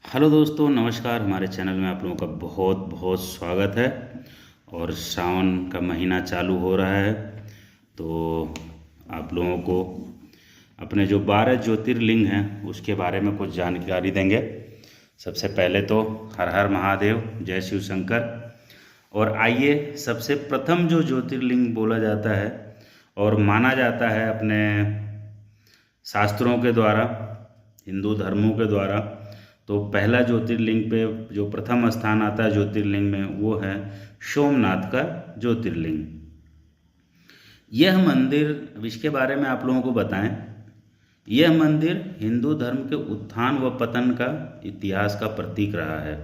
Hello दोस्तों, नमस्कार। हमारे चैनल में आप लोगों का बहुत बहुत स्वागत है। और सावन का महीना चालू हो रहा है, तो आप लोगों को अपने जो 12 ज्योतिर्लिंग हैं उसके बारे में कुछ जानकारी देंगे। सबसे पहले तो हर हर महादेव, जय शिव शंकर। और आइए, सबसे प्रथम जो ज्योतिर्लिंग बोला जाता है और माना जाता है अपने शास्त्रों के द्वारा, हिंदू धर्मों के द्वारा, तो पहला ज्योतिर्लिंग पे जो प्रथम स्थान आता है ज्योतिर्लिंग में, वो है सोमनाथ का ज्योतिर्लिंग। यह मंदिर, अब इसके बारे में आप लोगों को बताएं, यह मंदिर हिंदू धर्म के उत्थान व पतन का इतिहास का प्रतीक रहा है।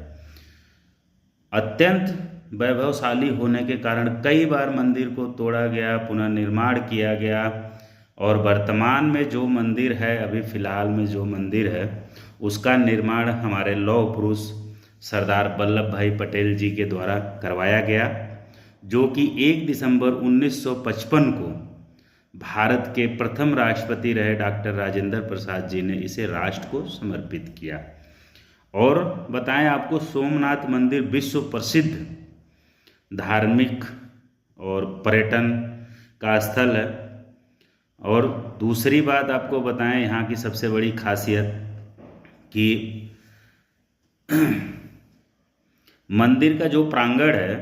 अत्यंत वैभवशाली होने के कारण कई बार मंदिर को तोड़ा गया, पुनर्निर्माण किया गया। और वर्तमान में जो मंदिर है, अभी फ़िलहाल में जो मंदिर है, उसका निर्माण हमारे लौह पुरुष सरदार वल्लभ भाई पटेल जी के द्वारा करवाया गया, जो कि 1 दिसंबर 1955 को भारत के प्रथम राष्ट्रपति रहे डॉक्टर राजेंद्र प्रसाद जी ने इसे राष्ट्र को समर्पित किया। और बताएं आपको, सोमनाथ मंदिर विश्व प्रसिद्ध धार्मिक और पर्यटन का स्थल है। और दूसरी बात आपको बताएं, यहाँ की सबसे बड़ी खासियत कि मंदिर का जो प्रांगण है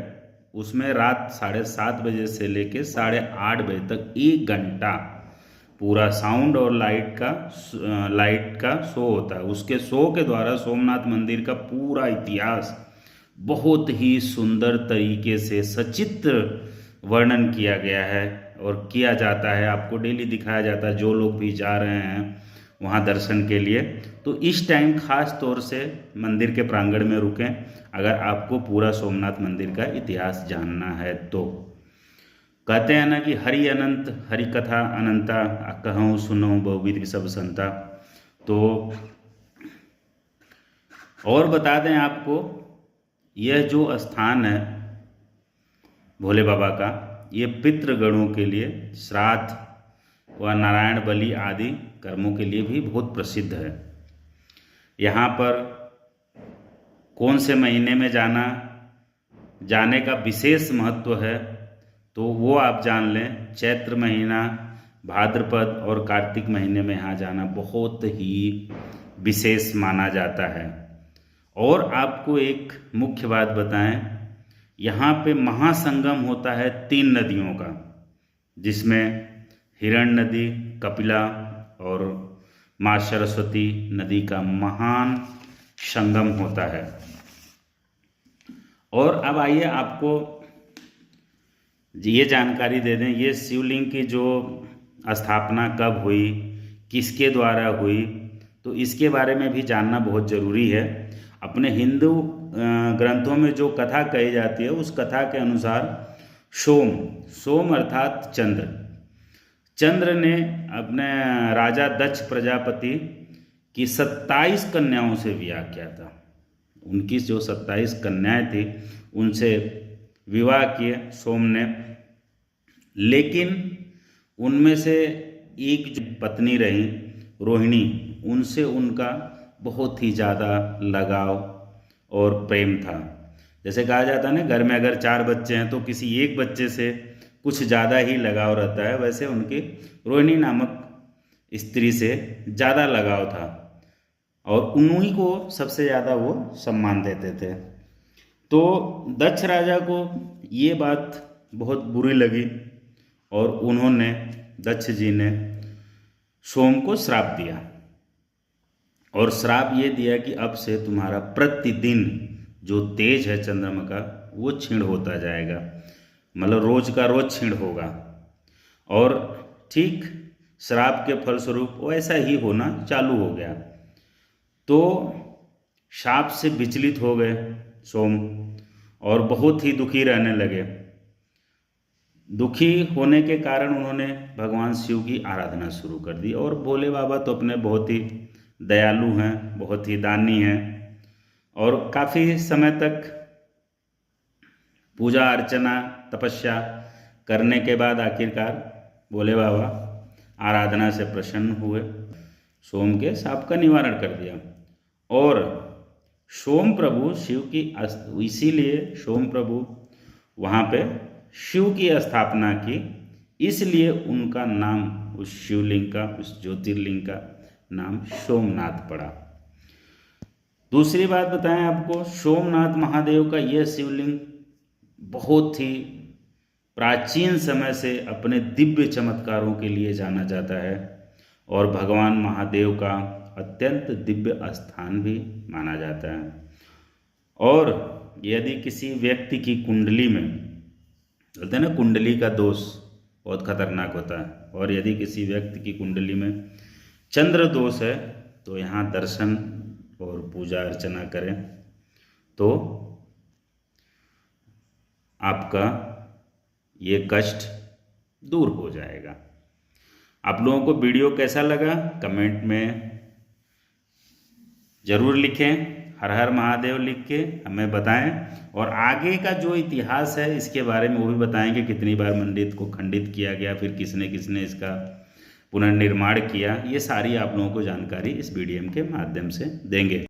उसमें रात 7:30 बजे से लेके 8:30 बजे तक 1 घंटा पूरा साउंड और लाइट का शो होता है। उसके शो के द्वारा सोमनाथ मंदिर का पूरा इतिहास बहुत ही सुंदर तरीके से सचित्र वर्णन किया गया है और किया जाता है। आपको डेली दिखाया जाता है, जो लोग भी जा रहे हैं वहाँ दर्शन के लिए, तो इस टाइम खास तौर से मंदिर के प्रांगण में रुकें अगर आपको पूरा सोमनाथ मंदिर का इतिहास जानना है तो। कहते हैं ना कि हरि अनंत, हरि कथा अनंता, कहूँ सुनो बहुविध सब संता। तो और बता दें आपको, यह जो स्थान है भोले बाबा का, ये पितृगणों के लिए, श्राद्ध व नारायण बलि आदि कर्मों के लिए भी बहुत प्रसिद्ध है। यहाँ पर कौन से महीने में जाने का विशेष महत्व है, तो वो आप जान लें। चैत्र महीना, भाद्रपद और कार्तिक महीने में यहाँ जाना बहुत ही विशेष माना जाता है। और आपको एक मुख्य बात बताएं, यहाँ पे महासंगम होता है 3 नदियों का, जिसमें हिरण नदी, कपिला और माँ सरस्वती नदी का महान संगम होता है। और अब आइए आपको ये जानकारी दे दें, ये शिवलिंग की जो स्थापना कब हुई, किसके द्वारा हुई, तो इसके बारे में भी जानना बहुत ज़रूरी है। अपने हिंदू ग्रंथों में जो कथा कही जाती है, उस कथा के अनुसार सोम अर्थात चंद्र ने अपने राजा दक्ष प्रजापति की 27 कन्याओं से विवाह किया था। उनकी जो 27 कन्याएं थी, उनसे विवाह किए सोम ने। लेकिन उनमें से एक जो पत्नी रही रोहिणी, उनसे उनका बहुत ही ज़्यादा लगाव और प्रेम था। जैसे कहा जाता है ना, घर में अगर 4 बच्चे हैं तो किसी एक बच्चे से कुछ ज़्यादा ही लगाव रहता है, वैसे उनकी रोहिणी नामक स्त्री से ज़्यादा लगाव था और उन्हीं को सबसे ज़्यादा वो सम्मान देते थे। तो दक्ष राजा को ये बात बहुत बुरी लगी और उन्होंने, दक्ष जी ने सोम को श्राप दिया। और श्राप ये दिया कि अब से तुम्हारा प्रतिदिन जो तेज है चंद्रमा का, वो क्षीण होता जाएगा, मतलब रोज का रोज क्षीण होगा। और ठीक श्राप के फलस्वरूप वैसा ही होना चालू हो गया। तो शाप से विचलित हो गए सोम और बहुत ही दुखी रहने लगे। दुखी होने के कारण उन्होंने भगवान शिव की आराधना शुरू कर दी। और भोले बाबा तो अपने बहुत ही दयालु हैं, बहुत ही दानी हैं, और काफ़ी समय तक पूजा अर्चना तपस्या करने के बाद आखिरकार भोले बाबा आराधना से प्रसन्न हुए, सोम के शाप का निवारण कर दिया। और सोम प्रभु शिव की इसीलिए सोम प्रभु वहाँ पे शिव की स्थापना की, इसलिए उनका नाम, उस शिवलिंग का, उस ज्योतिर्लिंग का नाम सोमनाथ पड़ा। दूसरी बात बताएं आपको, सोमनाथ महादेव का यह शिवलिंग बहुत ही प्राचीन समय से अपने दिव्य चमत्कारों के लिए जाना जाता है और भगवान महादेव का अत्यंत दिव्य स्थान भी माना जाता है। और यदि किसी व्यक्ति की कुंडली में, बोलते हैं ना कुंडली का दोष बहुत खतरनाक होता है, और यदि किसी व्यक्ति की कुंडली में चंद्र दोष है तो यहाँ दर्शन और पूजा अर्चना करें तो आपका ये कष्ट दूर हो जाएगा। आप लोगों को वीडियो कैसा लगा कमेंट में ज़रूर लिखें, हर हर महादेव लिख के हमें बताएं, और आगे का जो इतिहास है इसके बारे में वो भी बताएंगे, कितनी बार मंदिर को खंडित किया गया, फिर किसने किसने इसका पुनर्निर्माण किया, ये सारी आप लोगों को जानकारी इस वीडियो के माध्यम से देंगे।